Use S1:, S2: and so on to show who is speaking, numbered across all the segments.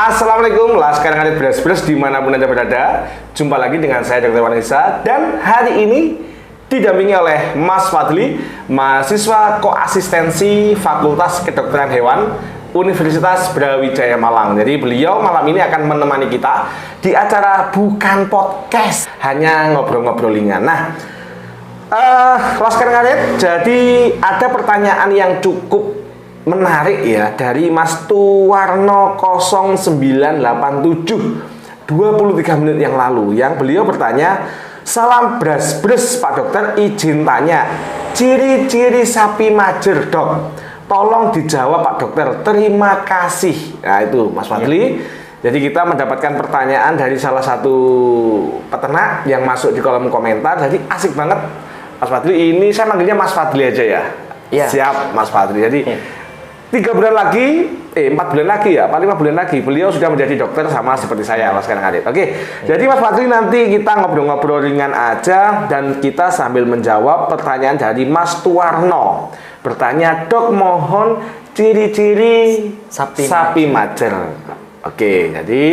S1: Assalamualaikum, Laskar Ngarit Beres-Beres dimanapun Anda berada. Jumpa lagi dengan saya Dr. Vanessa. Dan hari ini didampingi oleh Mas Fadli, mahasiswa koasistensi Fakultas Kedokteran Hewan Universitas Brawijaya Malang. Jadi beliau malam ini akan menemani kita di acara bukan podcast, hanya ngobrol-ngobrol ringan. Nah, Laskar Ngarit, jadi ada pertanyaan yang cukup menarik ya dari Mas Tuwarno 0987 23 menit yang lalu, yang beliau bertanya, salam bres-bres Pak Dokter, izin tanya ciri-ciri sapi majer Dok, tolong dijawab Pak Dokter, terima kasih. Nah itu Mas Fadli. Jadi kita mendapatkan pertanyaan dari salah satu peternak yang masuk di kolom komentar. Jadi asik banget Mas Fadli, ini saya manggilnya Mas Fadli aja ya. Siap Mas Fadli. Jadi 3 bulan lagi, 4 bulan lagi ya, 5 bulan lagi beliau sudah menjadi dokter sama seperti saya Laskar Ngarit. Oke, jadi Mas Fadli nanti kita ngobrol-ngobrol ringan aja dan kita sambil menjawab pertanyaan dari Mas Tuwarno. Bertanya, Dok mohon ciri-ciri sapi majer. Oke, jadi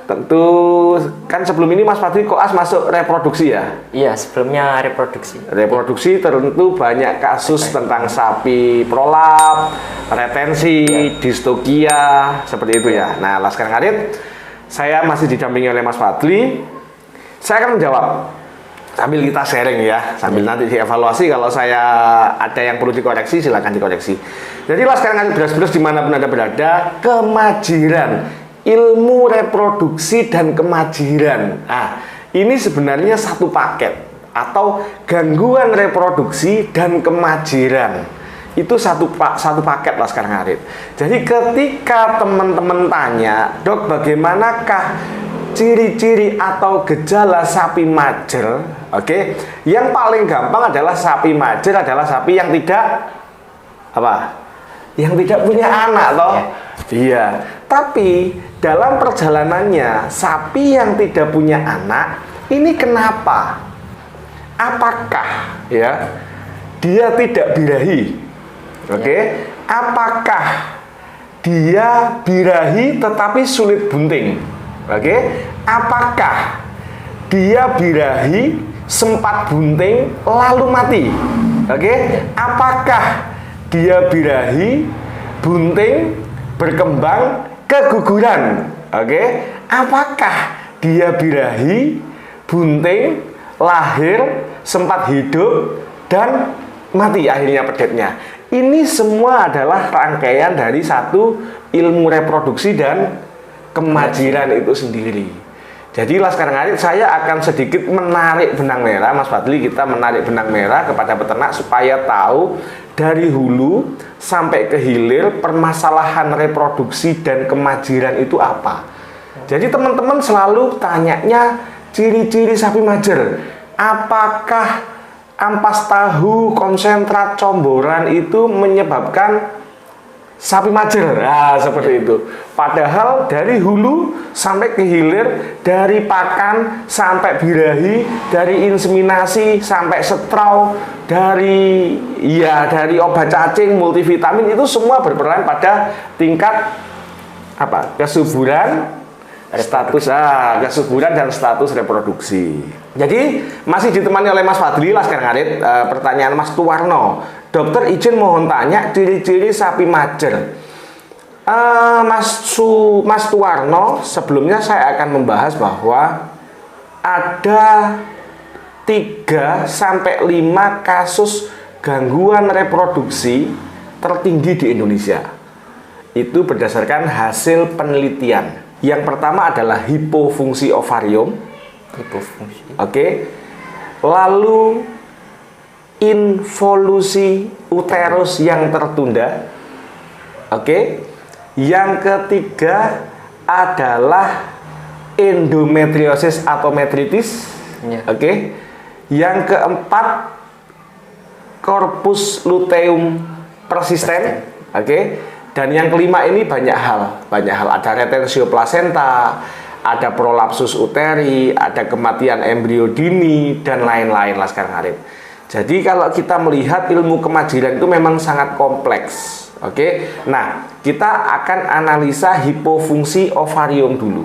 S1: tentu kan sebelum ini Mas Fadli koas masuk reproduksi ya?
S2: Iya, sebelumnya reproduksi.
S1: Reproduksi tentu banyak kasus tentang sapi prolap, retensi, distokia, seperti itu ya. Nah, Laskar Ngarit, saya masih didampingi oleh Mas Fadli. Saya akan menjawab sambil kita sharing ya, sambil nanti dievaluasi. Kalau saya ada yang perlu dikoreksi, silakan dikoreksi. Jadi Laskar Ngarit beres-beres dimanapun Anda berada, kemajiran ilmu reproduksi dan kemajiran. Nah, ini sebenarnya satu paket atau gangguan reproduksi dan kemajiran. Itu satu paket Laskar Ngarit. Jadi ketika teman-teman tanya, Dok, bagaimanakah ciri-ciri atau gejala sapi majer? Oke, yang paling gampang adalah sapi majer adalah sapi yang tidak Yang tidak punya anak toh. Iya. Tapi dalam perjalanannya sapi yang tidak punya anak ini kenapa? Apakah ya dia tidak birahi? Oke. Apakah dia birahi tetapi sulit bunting? Oke. Apakah dia birahi sempat bunting lalu mati? Oke. Apakah dia birahi bunting berkembang keguguran? Oke. Apakah dia birahi bunting lahir sempat hidup dan mati akhirnya pedetnya? Ini semua adalah rangkaian dari satu ilmu reproduksi dan kemajiran itu sendiri. Jadi Laskar Ngarit, saya akan sedikit menarik benang merah, Mas Fadli, kita menarik benang merah kepada peternak supaya tahu dari hulu sampai ke hilir permasalahan reproduksi dan kemajiran itu apa. Jadi teman-teman selalu tanyanya ciri-ciri sapi majer. Apakah ampas tahu, konsentrat, comboran itu menyebabkan sapi majer? Nah, seperti itu. Padahal dari hulu sampai ke hilir, dari pakan sampai birahi, dari inseminasi sampai setrau, dari obat cacing, multivitamin, itu semua berperan pada tingkat kesuburan, kesuburan dan status reproduksi. Jadi masih ditemani oleh Mas Fadli Laskar Ngarit. Pertanyaan Mas Tuwarno, Dokter izin mohon tanya ciri-ciri sapi majer. Mas Tuwarno, sebelumnya saya akan membahas bahwa ada 3 sampai 5 kasus gangguan reproduksi tertinggi di Indonesia. Itu berdasarkan hasil penelitian. Yang pertama adalah hipofungsi ovarium. Oke. Lalu involusi uterus yang tertunda. Oke. Yang ketiga adalah endometriosis atau metritis. Oke. Yang keempat corpus luteum persisten. Oke. Dan yang kelima ini banyak hal. Ada retensio placenta, ada prolapsus uteri, ada kematian embrio dini, dan lain-lain Laskar Ngarit. Jadi kalau kita melihat ilmu kemajiran itu memang sangat kompleks. Oke, nah kita akan analisa hipofungsi ovarium dulu.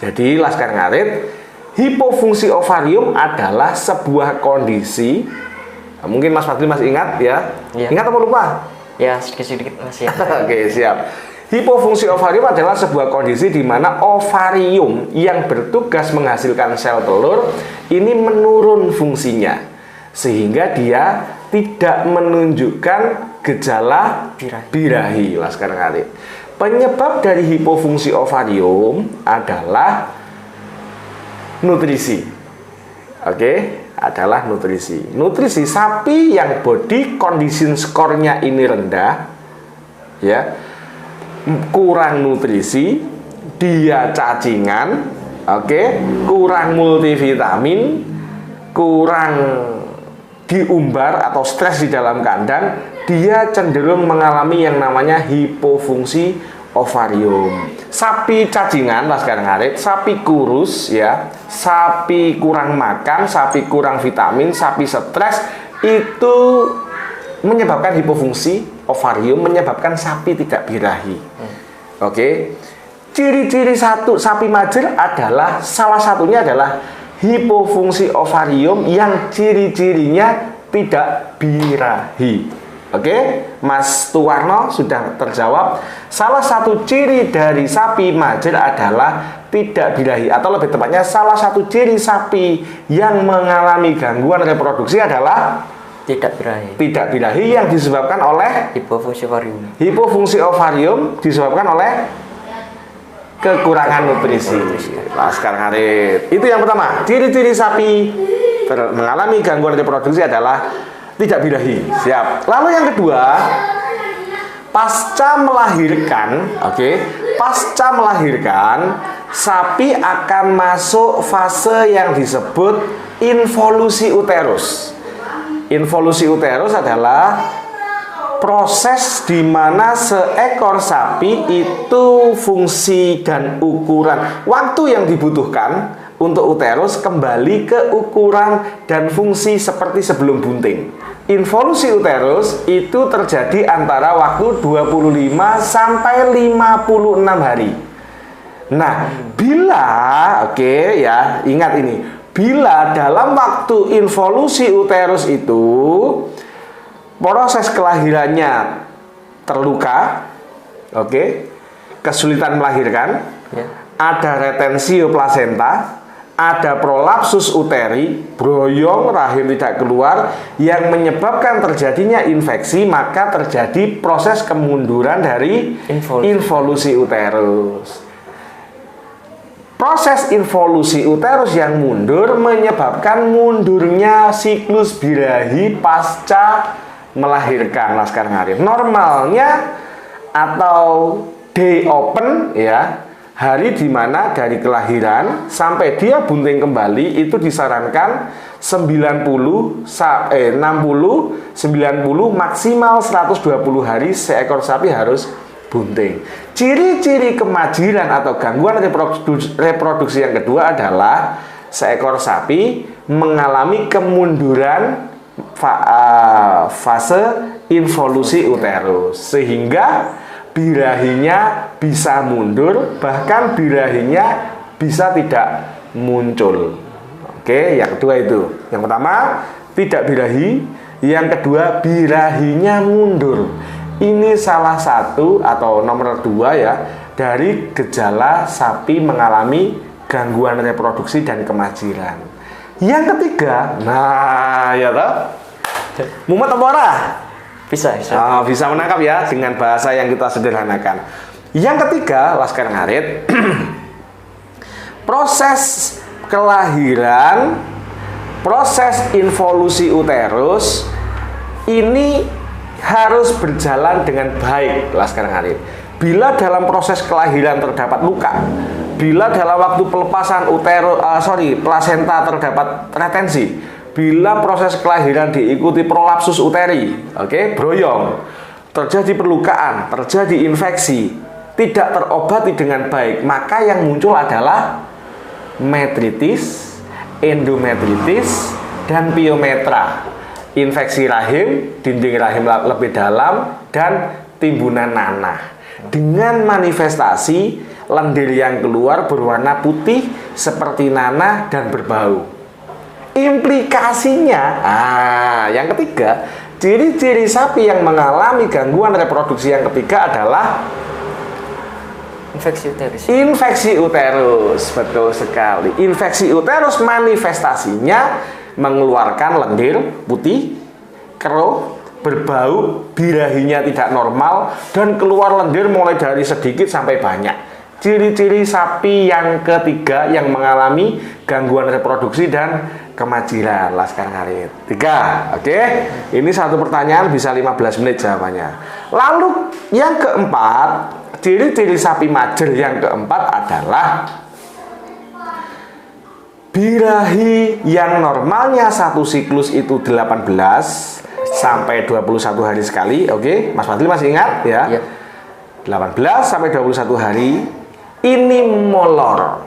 S1: Jadi Laskar Ngarit, hipofungsi ovarium adalah sebuah kondisi. Mungkin Mas Fadli masih ingat ya?
S2: Iya.
S1: Ingat atau lupa?
S2: Ya, sedikit-sedikit masih.
S1: Oke, siap. Hipofungsi ovarium adalah sebuah kondisi di mana ovarium yang bertugas menghasilkan sel telur ini menurun fungsinya, sehingga dia tidak menunjukkan gejala birahi. Laskar Ngarit. Penyebab dari hipofungsi ovarium adalah nutrisi. Oke, adalah nutrisi. Nutrisi sapi yang body condition score-nya ini rendah, ya, kurang nutrisi, dia cacingan, oke, kurang multivitamin, kurang diumbar atau stres di dalam kandang, dia cenderung mengalami yang namanya hipofungsi ovarium. Sapi cacingan, Laskar Ngarit, sapi kurus ya, sapi kurang makan, sapi kurang vitamin, sapi stres, itu menyebabkan hipofungsi ovarium, menyebabkan sapi tidak birahi. Oke. Ciri-ciri satu sapi majel adalah, salah satunya adalah hipofungsi ovarium yang ciri-cirinya tidak birahi. Oke, Mas Tuwarno sudah terjawab. Salah satu ciri dari sapi majel adalah tidak birahi, atau lebih tepatnya salah satu ciri sapi yang mengalami gangguan reproduksi adalah
S2: Tidak birahi.
S1: tidak birahi yang disebabkan oleh
S2: Hipofungsi ovarium.
S1: hipofungsi ovarium disebabkan oleh kekurangan nutrisi. Laskar Ngarit. Itu yang pertama. Ciri-ciri sapi mengalami gangguan reproduksi adalah tidak birahi. Siap. Lalu yang kedua, pasca melahirkan, oke, pasca melahirkan, sapi akan masuk fase yang disebut involusi uterus. Involusi uterus adalah proses di mana seekor sapi itu fungsi dan ukuran waktu yang dibutuhkan untuk uterus kembali ke ukuran dan fungsi seperti sebelum bunting. Involusi uterus itu terjadi antara waktu 25 sampai 56 hari. Nah, bila ya, ingat ini. Bila dalam waktu involusi uterus itu proses kelahirannya terluka, kesulitan melahirkan, ada retensio plasenta, ada prolapsus uteri, broyong rahim tidak keluar, yang menyebabkan terjadinya infeksi, maka terjadi proses kemunduran dari involusi uterus. Proses involusi uterus yang mundur menyebabkan mundurnya siklus birahi pasca melahirkan, Laskar Ngarit. Normalnya atau day open ya, hari dimana dari kelahiran sampai dia bunting kembali itu disarankan 60, 90, maksimal 120 hari seekor sapi harus bunting. Ciri-ciri kemajiran atau gangguan reproduksi yang kedua adalah seekor sapi mengalami kemunduran fase involusi uterus, sehingga birahinya bisa mundur, bahkan birahinya bisa tidak muncul. Oke, yang kedua itu. Yang pertama, tidak birahi. Yang kedua, birahinya mundur. Ini salah satu atau nomor 2 ya dari gejala sapi mengalami gangguan reproduksi dan kemajiran. Yang ketiga, nah ya toh, mumet apa ora?
S2: Bisa.
S1: Bisa menangkap ya dengan bahasa yang kita sederhanakan. Yang ketiga, Laskar Ngarit, proses kelahiran, proses involusi uterus ini harus berjalan dengan baik, Laskar Ngarit. Bila dalam proses kelahiran terdapat luka, bila dalam waktu pelepasan plasenta terdapat retensi, bila proses kelahiran diikuti prolapsus uteri, broyong, terjadi perlukaan, terjadi infeksi, tidak terobati dengan baik, maka yang muncul adalah metritis, endometritis, dan piometra. Infeksi rahim, dinding rahim lebih dalam, dan timbunan nanah dengan manifestasi lendir yang keluar berwarna putih seperti nanah dan berbau. Implikasinya, yang ketiga, ciri-ciri sapi yang mengalami gangguan reproduksi yang ketiga adalah
S2: Infeksi uterus.
S1: infeksi uterus. Betul sekali. Infeksi uterus manifestasinya mengeluarkan lendir putih, keruh, berbau, birahinya tidak normal, dan keluar lendir mulai dari sedikit sampai banyak. Ciri-ciri sapi yang ketiga yang mengalami gangguan reproduksi dan kemajiran. Laskar ngarit. 3, oke? Ini satu pertanyaan bisa 15 menit jawabannya. Lalu yang keempat, ciri-ciri sapi majel yang keempat adalah birahi yang normalnya satu siklus itu 18 sampai 21 hari sekali. Oke, Mas Fadli masih ingat ya?
S2: Iya.
S1: 18 sampai 21 hari ini molor,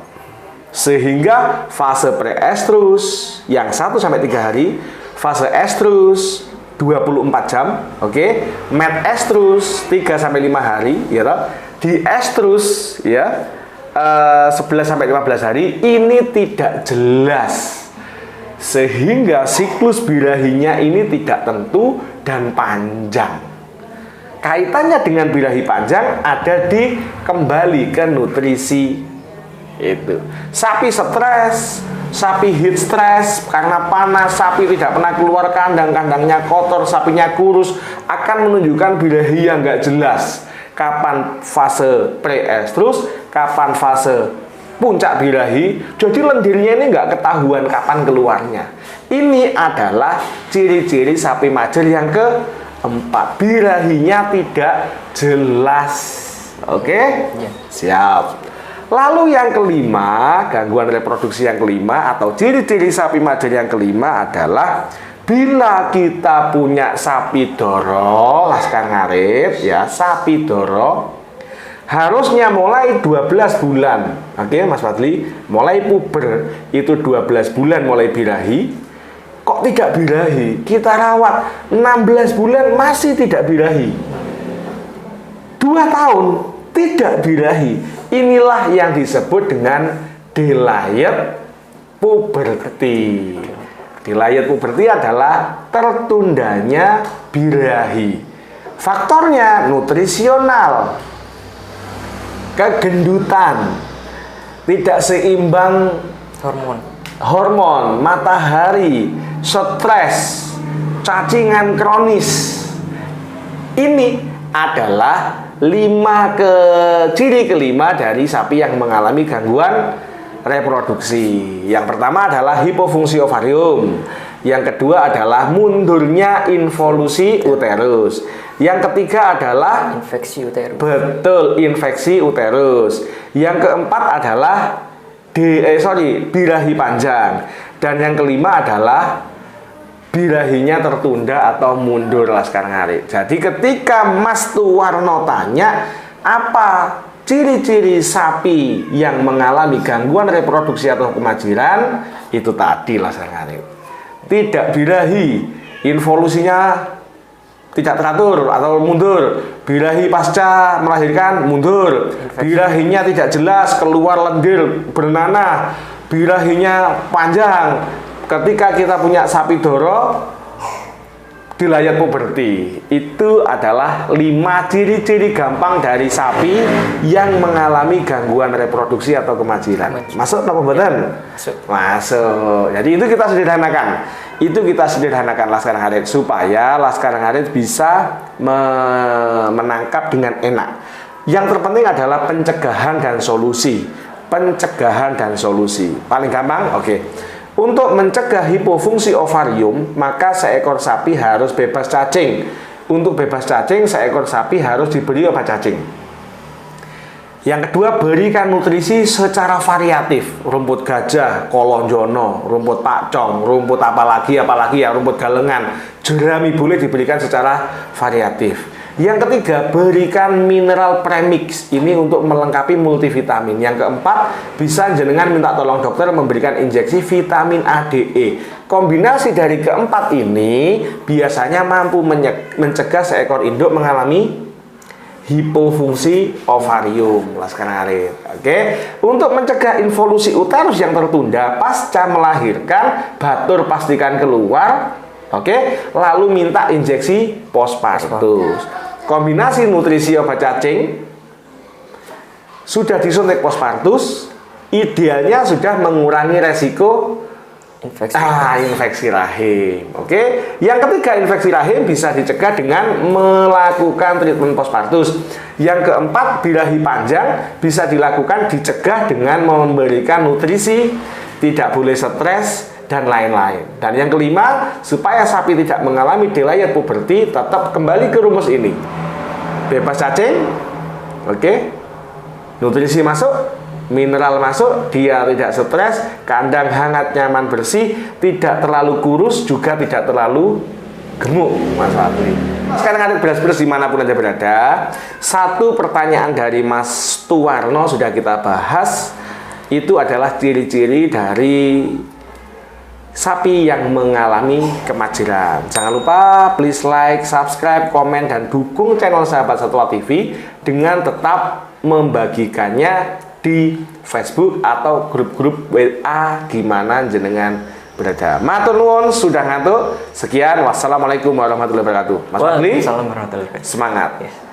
S1: sehingga fase preestrus yang 1 sampai 3 hari, fase estrus 24 jam, oke, medestrus 3 sampai 5 hari, ya toh. Diestrus ya 11 sampai 15 hari ini tidak jelas, sehingga siklus birahinya ini tidak tentu dan panjang. Kaitannya dengan birahi panjang ada di kembali ke nutrisi itu. Sapi stres, sapi heat stress karena panas, sapi tidak pernah keluar kandang, kandangnya kotor, sapinya kurus, akan menunjukkan birahi yang nggak jelas. Kapan fase preestrus, kapan fase puncak birahi, jadi lendirnya ini nggak ketahuan kapan keluarnya. Ini adalah ciri-ciri sapi majel yang keempat, birahinya tidak jelas. Oke?
S2: Ya.
S1: Siap. Lalu yang kelima, gangguan reproduksi yang kelima atau ciri-ciri sapi majel yang kelima adalah bila kita punya sapi doro, laskar ngarit ya, sapi doro harusnya mulai 12 bulan. Oke, Mas Fadli, mulai puber itu 12 bulan mulai birahi. Kok tidak birahi? Kita rawat 16 bulan masih tidak birahi. 2 tahun tidak birahi. Inilah yang disebut dengan delayed puberty. Delayed puberty adalah tertundanya birahi. Faktornya nutrisional, kegendutan, tidak seimbang hormon, matahari, stres, cacingan kronis. Ini adalah ciri kelima dari sapi yang mengalami gangguan reproduksi. Yang pertama adalah hipofungsi ovarium. Yang kedua adalah mundurnya involusi uterus. Yang ketiga adalah
S2: Infeksi uterus.
S1: betul, infeksi uterus. Yang keempat adalah birahi panjang. Dan yang kelima adalah birahinya tertunda atau mundur, laskar ngarit. Jadi ketika Mas Tuwarno tanya apa ciri-ciri sapi yang mengalami gangguan reproduksi atau kemajiran, itu tadi, laskar ngarit. Tidak birahi, involusinya tidak teratur atau mundur, birahi pasca melahirkan mundur, birahinya tidak jelas, keluar lendir bernanah, birahinya panjang. Ketika kita punya sapi doro delayed puberty, itu adalah 5 ciri-ciri gampang dari sapi yang mengalami gangguan reproduksi atau kemajiran. Masuk apa mboten? Masuk. Jadi itu kita sederhanakan. Laskar ngarit supaya laskar ngarit bisa menangkap dengan enak. Yang terpenting adalah pencegahan dan solusi. Paling gampang, oke. Untuk mencegah hipofungsi ovarium, maka seekor sapi harus bebas cacing. Untuk bebas cacing, seekor sapi harus diberi obat cacing. Yang kedua, berikan nutrisi secara variatif. Rumput gajah, kolonjono, rumput pakcong, rumput apalagi ya, rumput galengan, jerami boleh diberikan secara variatif. Yang ketiga, berikan mineral premix. Ini untuk melengkapi multivitamin. Yang keempat, bisa jenengan minta tolong dokter memberikan injeksi vitamin A, D, E. Kombinasi dari keempat ini biasanya mampu mencegah seekor induk mengalami hipofungsi ovarium Laskar Ngarit. Oke, untuk mencegah involusi uterus yang tertunda pasca melahirkan, batur pastikan keluar. Oke, lalu minta injeksi postpartus. Kombinasi nutrisi obat cacing sudah disuntik postpartus, idealnya sudah mengurangi resiko infeksi rahim. Oke. Yang ketiga, infeksi rahim bisa dicegah dengan melakukan treatment postpartus. Yang keempat, birahi panjang bisa dilakukan dicegah dengan memberikan nutrisi, tidak boleh stres dan lain-lain. Dan yang kelima, supaya sapi tidak mengalami delayed puberty, tetap kembali ke rumus ini. Bebas cacing. Oke. Nutrisi masuk, mineral masuk, dia tidak stres, kandang hangat, nyaman, bersih, tidak terlalu kurus, juga tidak terlalu gemuk, Mas Fadli. Sekarang ada beras-beras dimanapun Anda berada. Satu pertanyaan dari Mas Tuwarno sudah kita bahas, itu adalah ciri-ciri dari sapi yang mengalami kemajeran. Jangan lupa please like, subscribe, komen, dan dukung channel Sahabat Satwa TV dengan tetap membagikannya di Facebook atau grup-grup WA gimana jenengan berada. Matur nuwun sudah ngantuk. Sekian, wassalamualaikum warahmatullahi wabarakatuh. Mas Fadli,
S2: Waalaikumsalam warahmatullahi wabarakatuh.
S1: semangat.
S2: Yes.